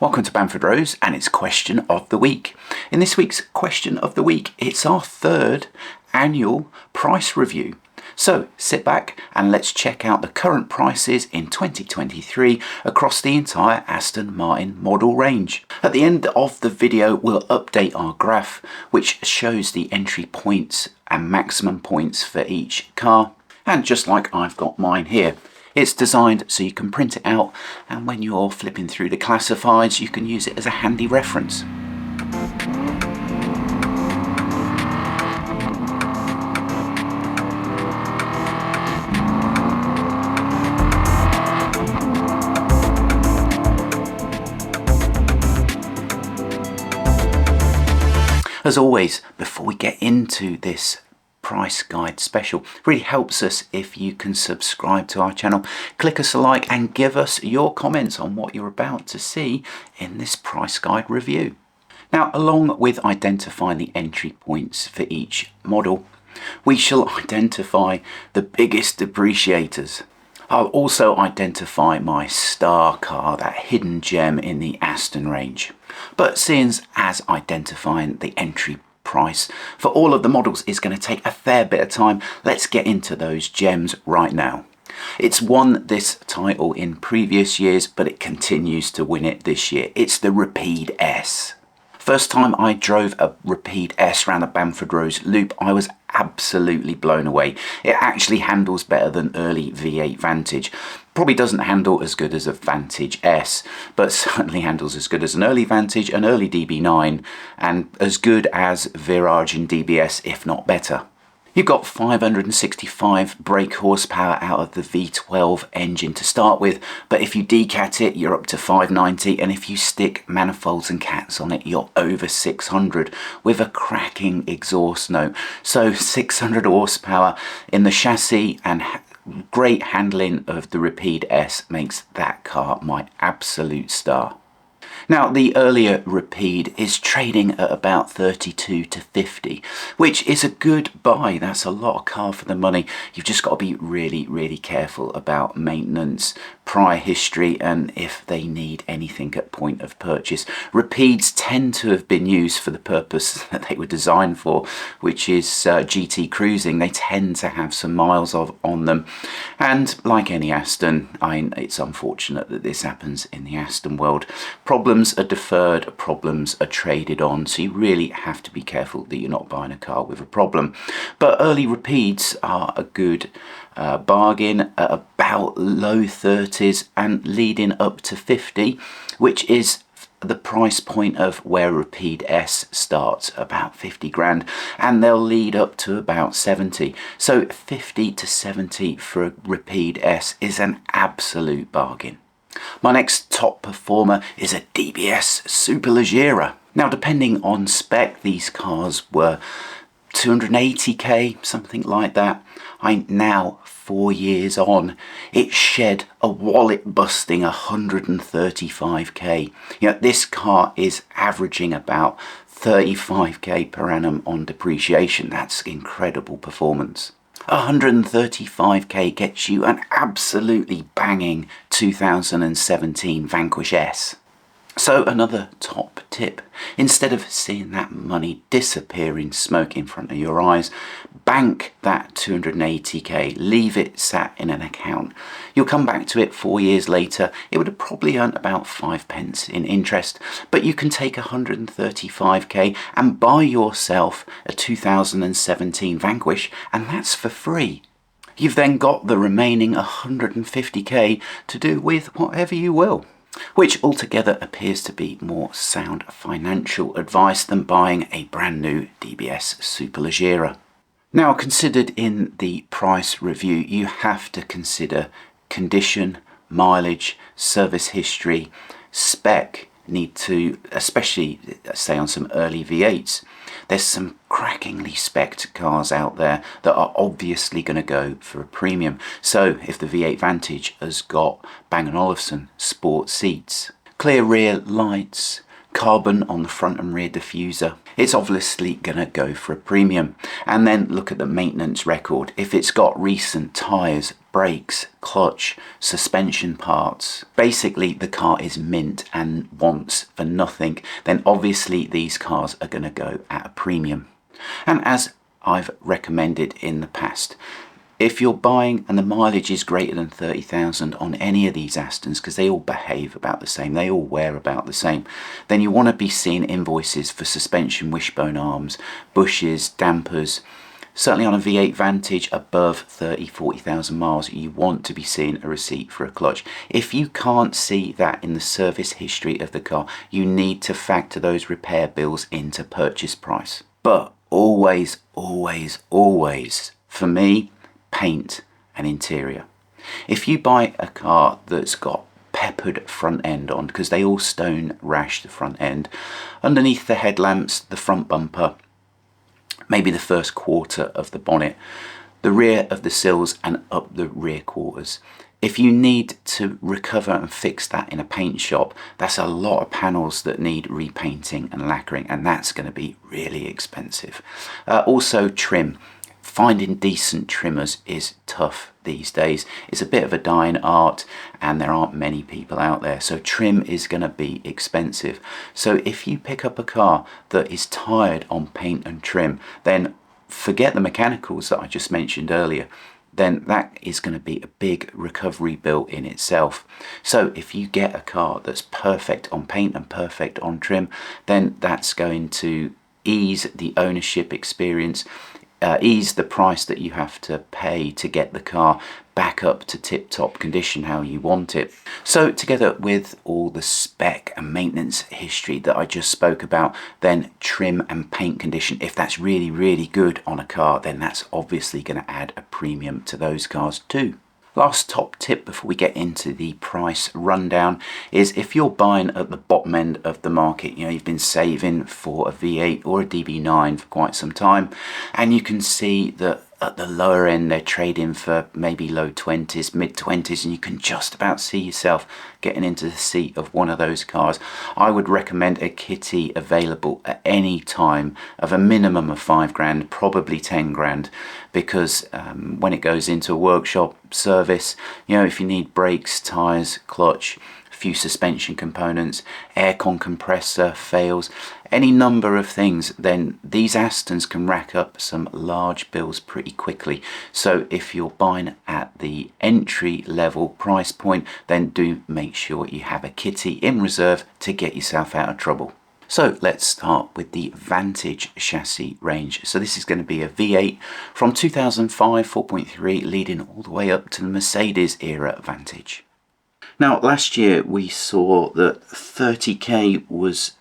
Welcome to Bamford Rose and it's Question of the Week. In this week's Question of the Week, it's our third annual price review. So sit back and let's check out the current prices in 2023 across the entire Aston Martin model range. At the end of the video, we'll update our graph, which shows the entry points and maximum points for each car. And just like I've got mine here, it's designed so you can print it out, and when you're flipping through the classifieds, you can use it as a handy reference. As always, before we get into this price guide special, it really helps us if you can subscribe to our channel, click us a like and give us your comments on what you're about to see in this price guide review. Now, along with identifying the entry points for each model, we shall identify the biggest depreciators. I'll also identify my star car, that hidden gem in the Aston range. But seeing as identifying the entry price for all of the models is going to take a fair bit of time, let's get into those gems right now. It's won this title in previous years, but it continues to win it this year. It's the Rapide S. First time I drove a Rapide S around the Bamford Rose loop, I was absolutely blown away. It actually handles better than early V8 Vantage. Probably doesn't handle as good as a Vantage S, but certainly handles as good as an early Vantage, an early DB9, and as good as Virage and DBS, if not better. You've got 565 brake horsepower out of the V12 engine to start with, but if you decat it, you're up to 590, and if you stick manifolds and cats on it, you're over 600 with a cracking exhaust note. So 600 horsepower in the chassis and great handling of the Rapide S makes that car my absolute star. Now, the earlier Rapide is trading at about 32 to 50, which is a good buy. That's a lot of car for the money. You've just got to be really careful about maintenance, prior history, and if they need anything at point of purchase. Rapides tend to have been used for the purpose that they were designed for, which is GT cruising. They tend to have some miles on them, and like any Aston, it's unfortunate that this happens in the Aston world. Problems are deferred, problems are traded on, so you really have to be careful that you're not buying a car with a problem. But early Rapides are a good bargain at about low 30s and leading up to 50, which is the price point of where Rapide S starts, about 50 grand, and they'll lead up to about 70. So 50 to 70 for a Rapide S is an absolute bargain. My next top performer is a DBS Superleggera. Now, depending on spec, these cars were 280k, something like that. Now 4 years on, it shed a wallet-busting 135k. You know, this car is averaging about 35k per annum on depreciation. That's incredible performance. 135k gets you an absolutely banging 2017 Vanquish S. So another top tip, instead of seeing that money disappear in smoke in front of your eyes, bank that 280k, leave it sat in an account. You'll come back to it 4 years later, it would have probably earned about 5 pence in interest, but you can take 135k and buy yourself a 2017 Vanquish, and that's for free. You've then got the remaining 150k to do with whatever you will, which altogether appears to be more sound financial advice than buying a brand new DBS Superleggera. Now, considered in the price review, you have to consider condition, mileage, service history, spec. Need to, especially say on some early V8s, there's some crackingly spec'd cars out there that are obviously going to go for a premium. So if the V8 Vantage has got Bang & Olufsen sport seats, clear rear lights, carbon on the front and rear diffuser, it's obviously going to go for a premium. And then look at the maintenance record. If it's got recent tyres, brakes, clutch, suspension parts, basically the car is mint and wants for nothing, then obviously these cars are going to go at a premium. And as I've recommended in the past, if you're buying and the mileage is greater than 30,000 on any of these Astons, because they all behave about the same, they all wear about the same, then you want to be seeing invoices for suspension, wishbone arms, bushes, dampers. Certainly on a V8 Vantage above 40,000 miles, you want to be seeing a receipt for a clutch. If you can't see that in the service history of the car, you need to factor those repair bills into purchase price. But always, always, always, for me, paint and interior. If you buy a car that's got peppered front end on, because they all stone rash the front end, underneath the headlamps, the front bumper, maybe the first quarter of the bonnet, the rear of the sills and up the rear quarters. If you need to recover and fix that in a paint shop, that's a lot of panels that need repainting and lacquering, and that's going to be really expensive. Also trim. Finding decent trimmers is tough these days. It's a bit of a dying art and there aren't many people out there, so trim is going to be expensive. So if you pick up a car that is tired on paint and trim, then forget the mechanicals that I just mentioned earlier. Then that is going to be a big recovery bill in itself. So if you get a car that's perfect on paint and perfect on trim, then that's going to ease the ownership experience, ease the price that you have to pay to get the car back up to tip-top condition how you want it. So together with all the spec and maintenance history that I just spoke about, then trim and paint condition, if that's really, really good on a car, then that's obviously going to add a premium to those cars too. Last top tip before we get into the price rundown is if you're buying at the bottom end of the market, you've been saving for a V8 or a DB9 for quite some time, and you can see that at the lower end they're trading for maybe low 20s, mid 20s, and you can just about see yourself getting into the seat of one of those cars. I would recommend a kitty available at any time of a minimum of 5 grand, probably 10 grand, because when it goes into a workshop service, if you need brakes, tyres, clutch, few suspension components, aircon compressor fails, any number of things, then these Astons can rack up some large bills pretty quickly. So if you're buying at the entry level price point, then do make sure you have a kitty in reserve to get yourself out of trouble. So let's start with the Vantage chassis range. So this is going to be a V8 from 2005 4.3 leading all the way up to the Mercedes era Vantage. Now last year we saw that 30k was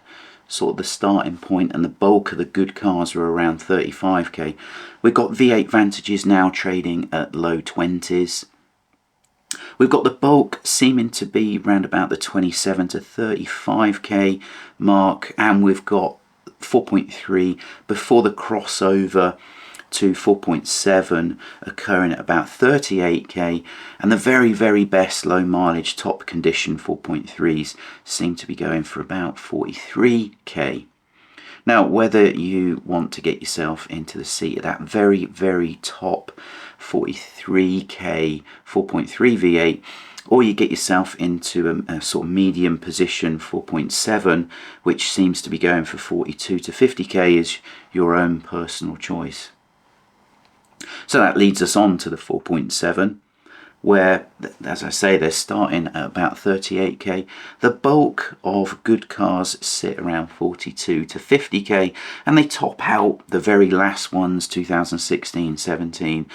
sort of the starting point and the bulk of the good cars were around 35k. We've got V8 Vantages now trading at low 20s. We've got the bulk seeming to be around about the 27 to 35k mark, and we've got 4.3 before the crossover to 4.7 occurring at about 38k, and the very, very best low mileage top condition 4.3s seem to be going for about 43k. Now whether you want to get yourself into the seat of that very, very top 43k 4.3 V8, or you get yourself into a sort of medium position 4.7, which seems to be going for 42 to 50k, is your own personal choice. So that leads us on to the 4.7, where, as I say, they're starting at about 38k. The bulk of good cars sit around 42 to 50k, and they top out the very last ones, 2016-17,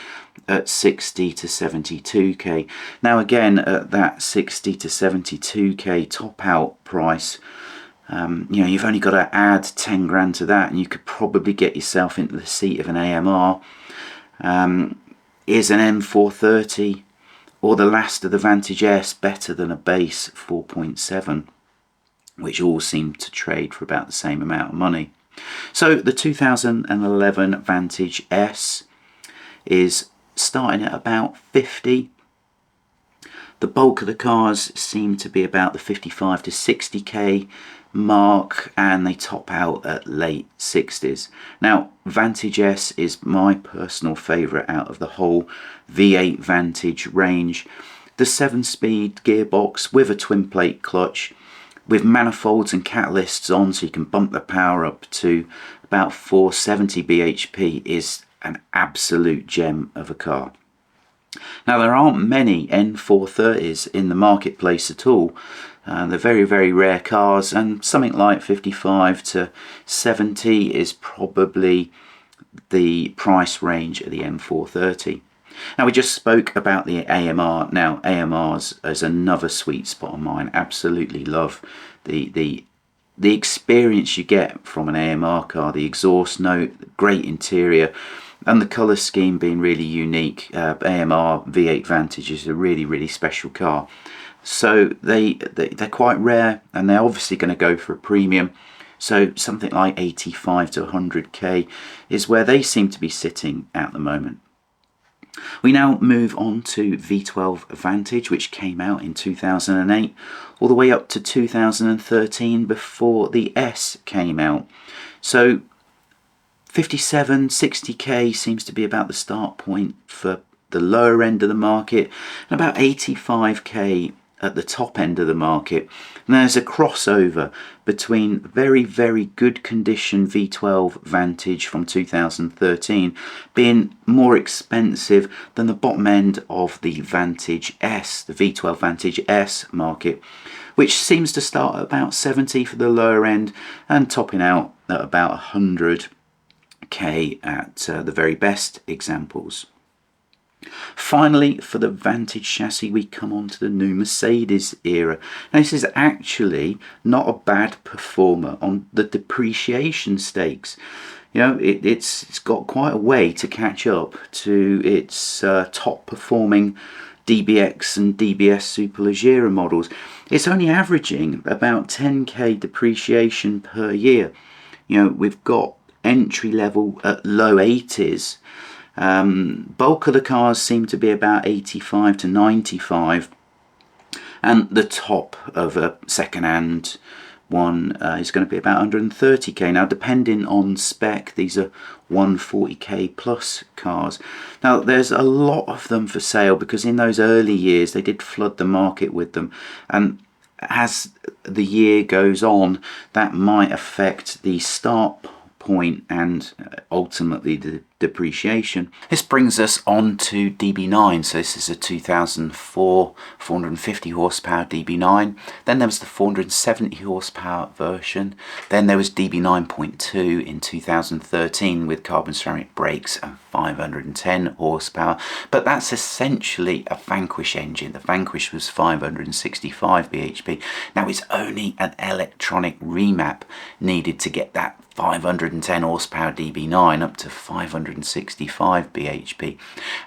at 60 to 72k. Now again, at that 60 to 72k top out price, you've only got to add 10 grand to that, and you could probably get yourself into the seat of an AMR. Is an M430 or the last of the Vantage S better than a base 4.7, which all seem to trade for about the same amount of money? So the 2011 Vantage S is starting at about 50. The bulk of the cars seem to be about the 55 to 60k mark, and they top out at late 60s. Now, Vantage S is my personal favourite out of the whole V8 Vantage range. The 7-speed gearbox with a twin plate clutch, with manifolds and catalysts on so you can bump the power up to about 470 bhp, is an absolute gem of a car. Now, there aren't many N430s in the marketplace at all. They're very, very rare cars, and something like 55 to 70 is probably the price range of the N430. Now, we just spoke about the AMR. Now, AMRs is another sweet spot of mine. Absolutely love the experience you get from an AMR car, the exhaust note, great interior, and the colour scheme being really unique. AMR V8 Vantage is a really, really special car. So they're quite rare, and they're obviously going to go for a premium. So something like 85 to 100k is where they seem to be sitting at the moment. We now move on to V12 Vantage, which came out in 2008, all the way up to 2013 before the S came out. So 57, 60k seems to be about the start point for the lower end of the market, and about 85k at the top end of the market. And there's a crossover between very, very good condition V12 Vantage from 2013 being more expensive than the bottom end of the Vantage S, the V12 Vantage S market, which seems to start at about 70 for the lower end and topping out at about 100k at the very best examples. Finally, for the Vantage chassis, we come on to the new Mercedes era. Now, this is actually not a bad performer on the depreciation stakes. You know, it's got quite a way to catch up to its top performing DBX and DBS Superleggera models. It's only averaging about 10k depreciation per year. You know, we've got entry level at low 80s. Bulk of the cars seem to be about 85 to 95, and the top of a second-hand one is going to be about 130k. Now, depending on spec, these are 140k plus cars. Now, there's a lot of them for sale because in those early years they did flood the market with them, and as the year goes on, that might affect the start point and ultimately the depreciation. This brings us on to DB9. So this is a 2004 450 horsepower DB9. Then there was the 470 horsepower version. Then there was DB9.2 in 2013 with carbon ceramic brakes and 510 horsepower. But that's essentially a Vanquish engine. The Vanquish was 565 bhp. Now it's only an electronic remap needed to get that 510 horsepower DB9 up to 565 bhp.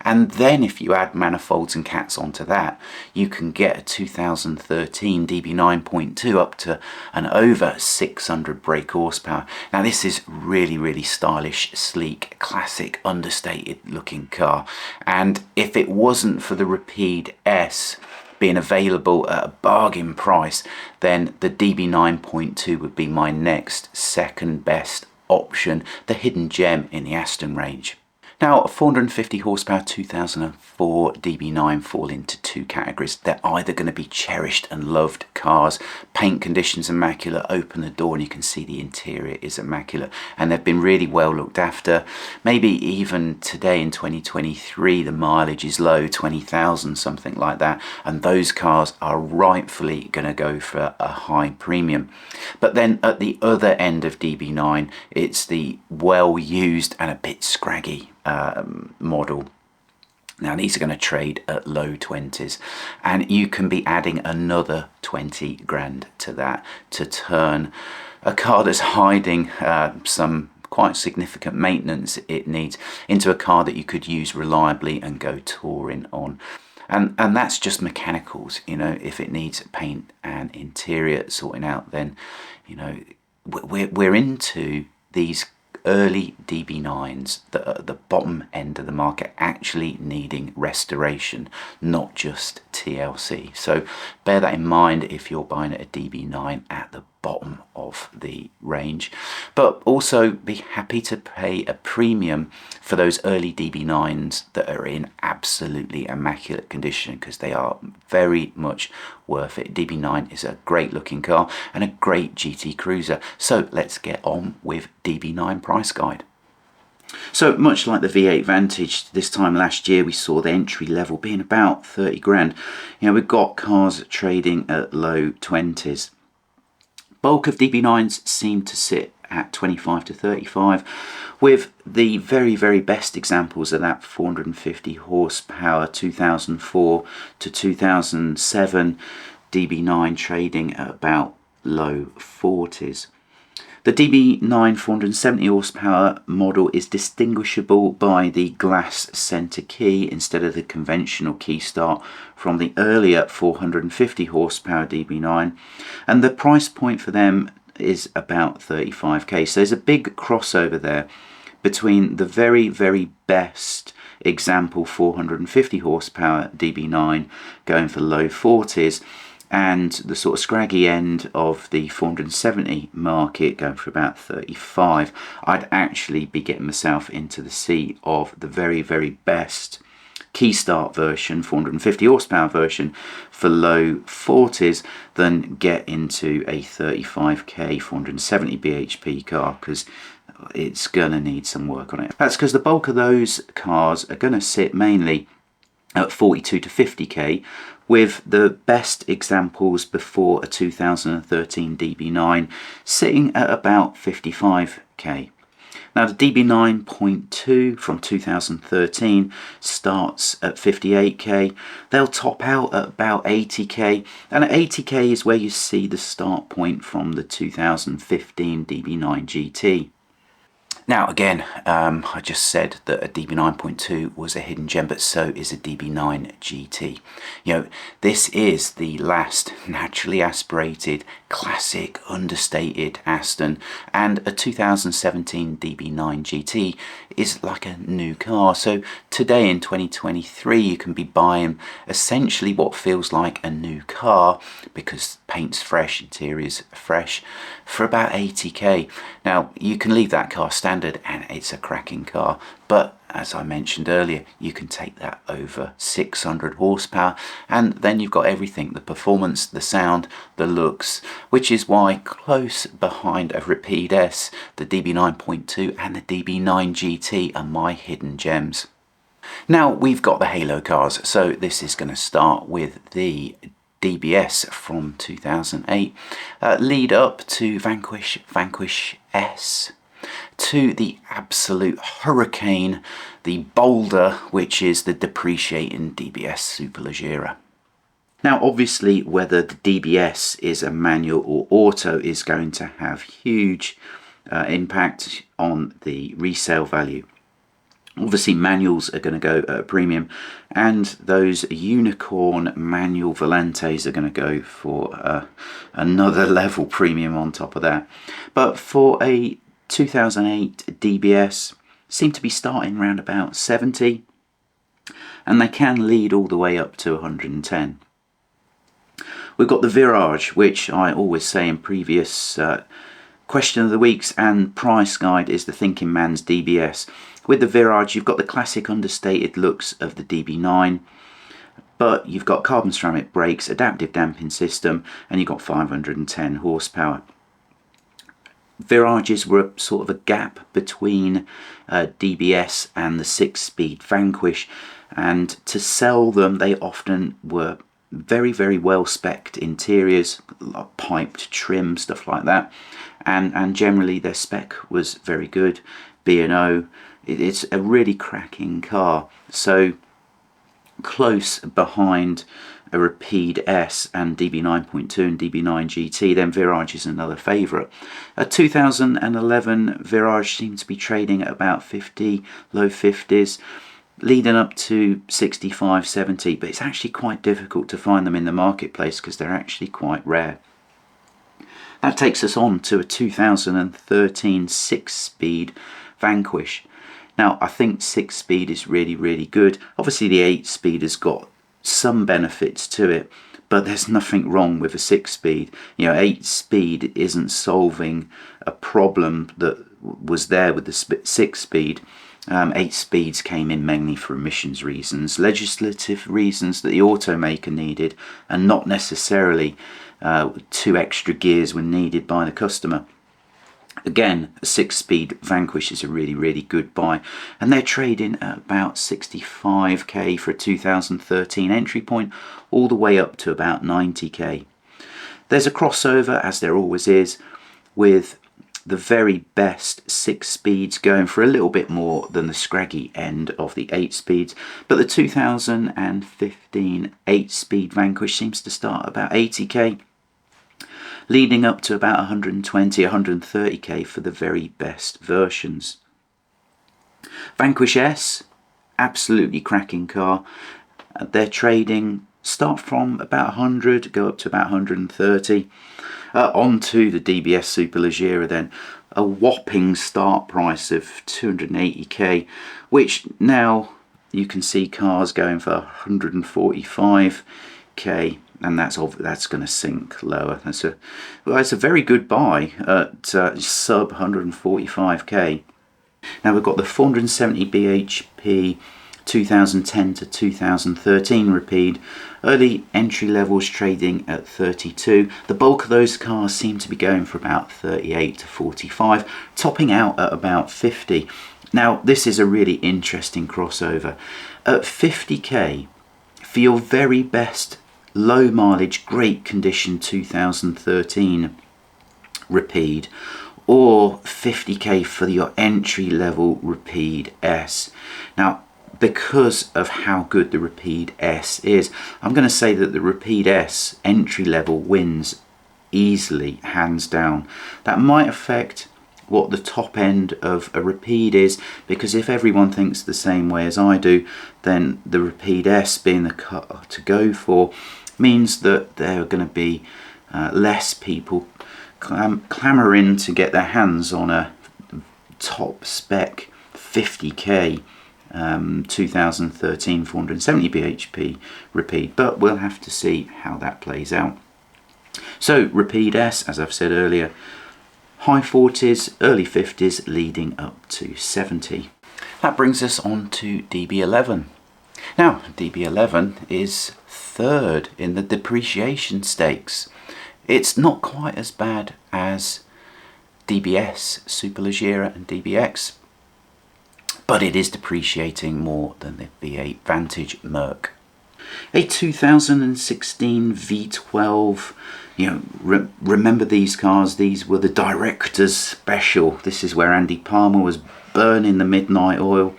And then if you add manifolds and cats onto that, you can get a 2013 DB9.2 up to an over 600 brake horsepower. Now this is really, really stylish, sleek, classic, understated looking car. And if it wasn't for the Rapide S being available at a bargain price, then the DB9.2 would be my next second best option, the hidden gem in the Aston range. Now, a 450 horsepower 2004 DB9 fall into two categories. They're either going to be cherished and loved cars, paint conditions immaculate, open the door and you can see the interior is immaculate, and they've been really well looked after. Maybe even today in 2023 the mileage is low, 20,000, something like that, and those cars are rightfully going to go for a high premium. But then at the other end of DB9, it's the well used and a bit scraggy model. Now these are going to trade at low 20s, and you can be adding another 20 grand to that to turn a car that's hiding some quite significant maintenance it needs into a car that you could use reliably and go touring on. And that's just mechanicals. You know, if it needs paint and interior sorting out, then, you know, we're into these early DB9s that are at the bottom end of the market actually needing restoration, not just TLC. So bear that in mind if you're buying a DB9 at the bottom of the range, but also be happy to pay a premium for those early DB9s that are in absolutely immaculate condition, because they are very much worth it. DB9 is a great looking car and a great GT cruiser. So let's get on with DB9 price guide. So much like the V8 Vantage, this time last year we saw the entry level being about 30 grand. You know, we've got cars trading at low 20s. Bulk of DB9s seem to sit at 25 to 35, with the very best examples of that 450 horsepower 2004 to 2007 DB9 trading at about low 40s. The DB9 470 horsepower model is distinguishable by the glass center key instead of the conventional key start from the earlier 450 horsepower DB9, and the price point for them is about 35k. So there's a big crossover there between the very best example 450 horsepower DB9 going for low 40s and the sort of scraggy end of the 470 market going for about 35. I'd actually be getting myself into the seat of the very best key start version, 450 horsepower version for low 40s than get into a 35k 470 bhp car, because it's gonna need some work on it. That's because the bulk of those cars are gonna sit mainly at 42 to 50k, with the best examples before a 2013 DB9 sitting at about 55k. Now the DB9.2 from 2013 starts at 58k, they'll top out at about 80k, and at 80k is where you see the start point from the 2015 DB9 GT. Now again, I just said that a DB9.2 was a hidden gem, but so is a DB9 GT. You know, this is the last naturally aspirated, classic, understated Aston, and a 2017 DB9 GT is like a new car. So today in 2023 you can be buying essentially what feels like a new car, because paint's fresh, interior's fresh, for about 80k. Now you can leave that car standard and it's a cracking car, but as I mentioned earlier, you can take that over 600 horsepower and then you've got everything: the performance, the sound, the looks, which is why close behind a Rapide S, the DB9.2 and the DB9 GT are my hidden gems. Now we've got the halo cars, so this is going to start with the DBS from 2008, lead up to Vanquish S, to the absolute hurricane, the boulder, which is the depreciating DBS Superleggera. Now obviously whether the DBS is a manual or auto is going to have huge impact on the resale value. Obviously manuals are going to go at a premium, and those unicorn manual Volantes are going to go for another level premium on top of that. But for a 2008 DBS, seem to be starting around about 70, and they can lead all the way up to 110. We've got the Virage, which I always say in previous question of the weeks and price guide is the thinking man's DBS. With the Virage you've got the classic understated looks of the DB9, but you've got carbon ceramic brakes, adaptive damping system, and you've got 510 horsepower. Virages were sort of a gap between DBS and the 6-speed Vanquish, and to sell them they often were very well spec'd interiors, like piped trim, stuff like that, and generally their spec was very good. B&O, it's a really cracking car, so close behind a Rapide S and DB9.2 and DB9 GT, then Virage is another favourite. A 2011 Virage seems to be trading at about 50, low 50s, leading up to 65, 70, but it's actually quite difficult to find them in the marketplace because they're actually quite rare. That takes us on to a 2013 6-speed Vanquish. Now, I think 6-speed is really good. Obviously the 8-speed has got some benefits to it, but there's nothing wrong with a 6-speed. You know, 8-speed isn't solving a problem that was there with the 6-speed. 8 speeds came in mainly for emissions reasons, legislative reasons that the automaker needed, and not necessarily 2 extra gears were needed by the customer. Again, a 6-speed Vanquish is a really good buy, and they're trading at about 65k for a 2013 entry point, all the way up to about 90k. There's a crossover, as there always is, with the very best 6 speeds going for a little bit more than the scraggy end of the 8 speeds, but the 2015 8-speed Vanquish seems to start about 80k, leading up to about 120, 130k for the very best versions. Vanquish S, absolutely cracking car. They're trading start from about 100, go up to about 130. Onto the DBS Superleggera then, a whopping start price of 280k, which now you can see cars going for 145k, and that's going to sink lower. That's a very good buy at sub 145k. Now we've got the 470 bhp 2010 to 2013 Rapide, early entry levels trading at 32. The bulk of those cars seem to be going for about 38 to 45, topping out at about 50. Now this is a really interesting crossover. At 50k, for your very best low mileage, great condition 2013 Rapide, or 50k for your entry level Rapide S. Now, because of how good the Rapide S is, I'm going to say that the Rapide S entry level wins easily, hands down. That might affect what the top end of a Rapide is, because if everyone thinks the same way as I do, then the Rapide S being the car to go for means that there are going to be less people clamouring to get their hands on a top spec 50k 2013 470 bhp Rapide, but we'll have to see how that plays out. So Rapide S, as I've said earlier, high 40s, early 50s, leading up to 70. That brings us on to DB11. Now DB11 is third in the depreciation stakes. It's not quite as bad as DBS Superleggera and DBX, but it is depreciating more than the V8 Vantage Merc. A 2016 V12, remember these cars, these were the director's special. This is where Andy Palmer was burning the midnight oil,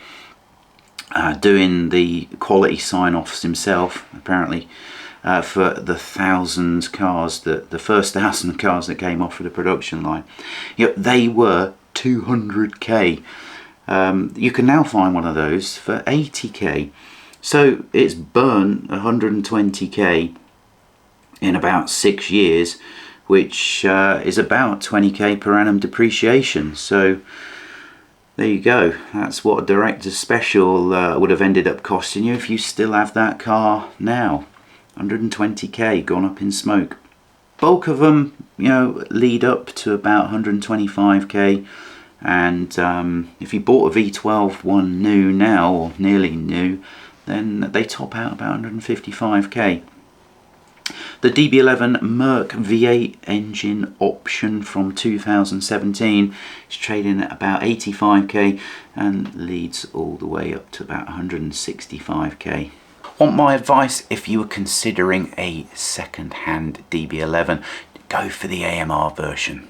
doing the quality sign-offs himself, apparently, for the 1,000 cars, the first 1,000 cars that came off of the production line. They were 200k. You can now find one of those for 80k. So it's burnt 120k in about 6 years, which is about 20k per annum depreciation. So there you go. That's what a director's special would have ended up costing you if you still have that car now. 120k gone up in smoke. Bulk of them, lead up to about 125k. And if you bought a V12 one new now, or nearly new, then they top out about 155k. The DB11 Merc V8 engine option from 2017 is trading at about 85k and leads all the way up to about 165k. Want my advice? If you were considering a second-hand DB11, go for the AMR version.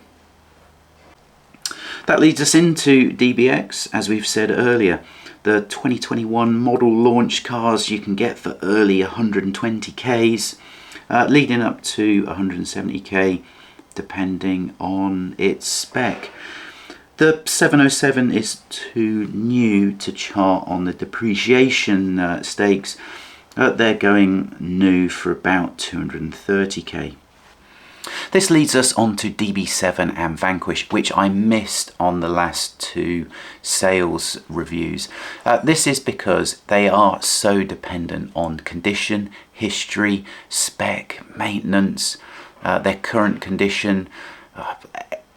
That leads us into DBX, as we've said earlier. The 2021 model launch cars you can get for early 120ks, leading up to 170k depending on its spec. The 707 is too new to chart on the depreciation stakes. They're going new for about 230k. This leads us on to DB7 and Vanquish, which I missed on the last two sales reviews. This is because they are so dependent on condition, history, spec, maintenance, their current condition,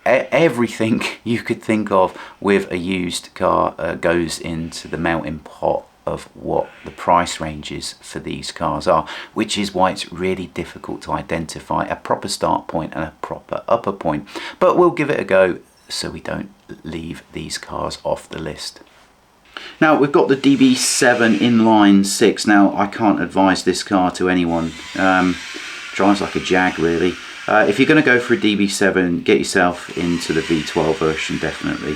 everything you could think of with a used car goes into the melting pot of what the price ranges for these cars are, which is why it's really difficult to identify a proper start point and a proper upper point. But we'll give it a go so we don't leave these cars off the list. Now we've got the DB7 inline 6. Now I can't advise this car to anyone. Drives like a Jag really. If you're going to go for a DB7, get yourself into the V12 version definitely.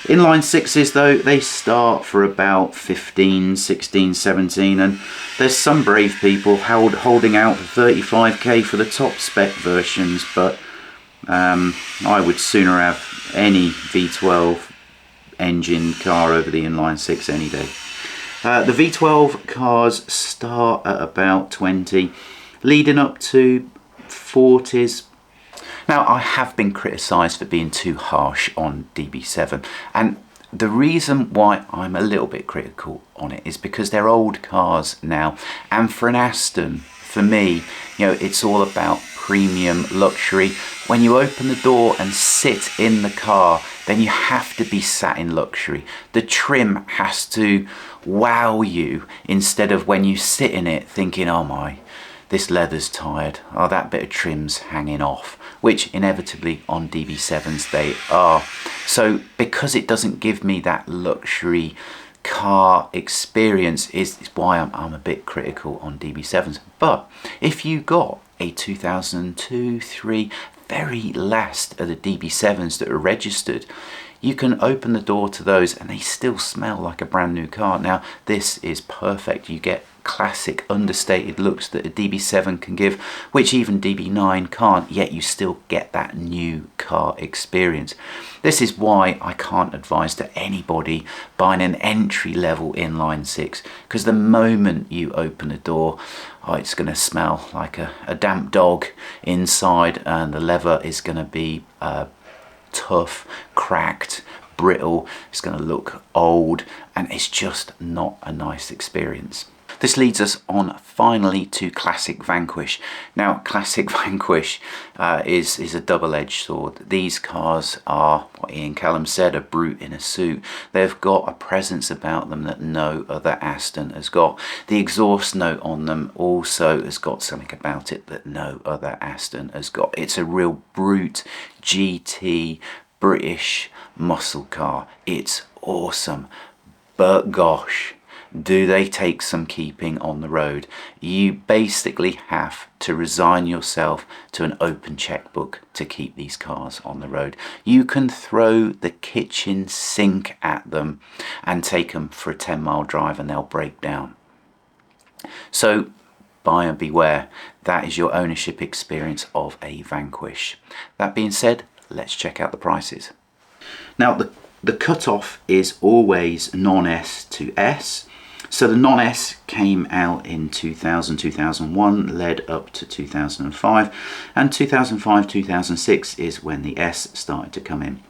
Inline 6s though, they start for about 15, 16, 17, and there's some brave people holding out for 35k for the top spec versions, but I would sooner have any V12 engine car over the inline 6 any day. The V12 cars start at about 20, leading up to 40s. Now, I have been criticised for being too harsh on DB7, and the reason why I'm a little bit critical on it is because they're old cars now, and for an Aston, for me, you know, it's all about premium luxury. When you open the door and sit in the car, then you have to be sat in luxury. The trim has to wow you instead of when you sit in it thinking, oh my, this leather's tired, oh that bit of trim's hanging off, which inevitably on DB7s they are. So because it doesn't give me that luxury car experience is why I'm a bit critical on DB7s. But if you got a 2002, 3, very last of the DB7s that are registered, you can open the door to those and they still smell like a brand new car. Now this is perfect. You get classic understated looks that a DB7 can give, which even DB9 can't, yet you still get that new car experience. This is why I can't advise to anybody buying an entry level inline 6, because the moment you open the door, oh, it's going to smell like a damp dog inside, and the leather is going to be tough, cracked, brittle, it's going to look old, and it's just not a nice experience. This leads us on finally to Classic Vanquish. Now Classic Vanquish is a double-edged sword. These cars are, what Ian Callum said, a brute in a suit. They've got a presence about them that no other Aston has got. The exhaust note on them also has got something about it that no other Aston has got. It's a real brute GT British muscle car. It's awesome, but gosh, do they take some keeping on the road. You basically have to resign yourself to an open checkbook to keep these cars on the road. You can throw the kitchen sink at them and take them for a 10-mile drive and they'll break down. So buyer beware, that is your ownership experience of a Vanquish. That being said, let's check out the prices. Now the cutoff is always non-S to S. So the non-S came out in 2000, 2001, led up to 2005, and 2005, 2006 is when the S started to come in.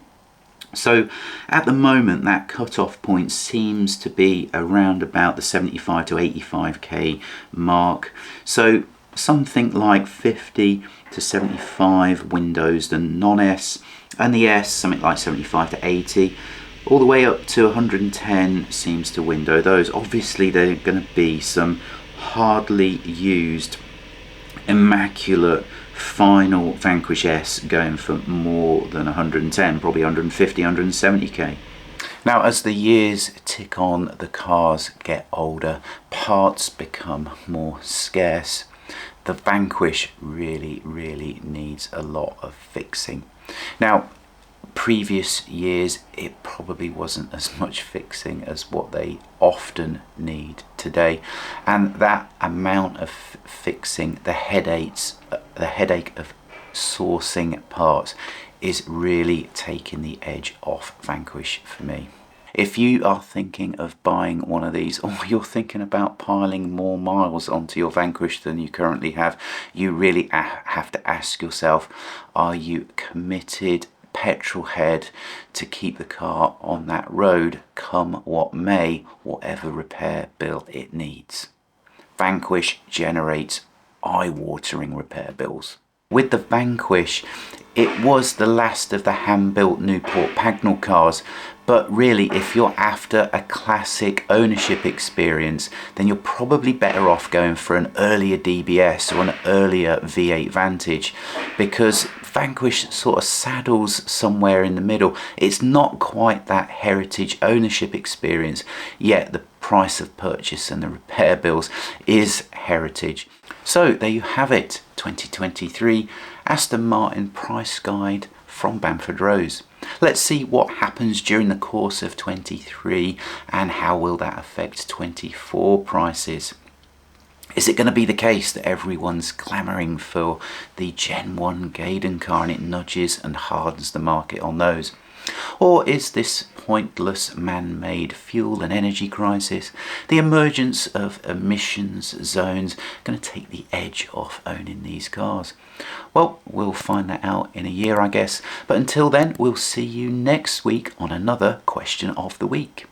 So at the moment that cutoff point seems to be around about the 75 to 85k mark. So something like 50 to 75 windows the non-S, and the S something like 75 to 80. All the way up to 110 seems to window those. Obviously there are going to be some hardly used, immaculate final Vanquish S going for more than 110, probably 150, 170k. Now as the years tick on, the cars get older, parts become more scarce. The Vanquish really needs a lot of fixing. Now previous years it probably wasn't as much fixing as what they often need today, and that amount of fixing, the headache of sourcing parts is really taking the edge off Vanquish for me. If you are thinking of buying one of these, or you're thinking about piling more miles onto your Vanquish than you currently have, you really have to ask yourself, are you committed petrol head to keep the car on that road come what may, whatever repair bill it needs? Vanquish generates eye-watering repair bills. With the Vanquish, it was the last of the hand-built Newport Pagnell cars, but really if you're after a classic ownership experience, then you're probably better off going for an earlier DBS or an earlier V8 Vantage, because Vanquish sort of saddles somewhere in the middle. It's not quite that heritage ownership experience, yet the price of purchase and the repair bills is heritage. So there you have it, 2023 Aston Martin price guide from Bamford Rose. Let's see what happens during the course of 23 and how will that affect 24 prices. Is it going to be the case that everyone's clamouring for the Gen 1 Gaydon car and it nudges and hardens the market on those? Or is this pointless man-made fuel and energy crisis, the emergence of emissions zones, going to take the edge off owning these cars? Well, we'll find that out in a year, I guess. But until then, we'll see you next week on another question of the week.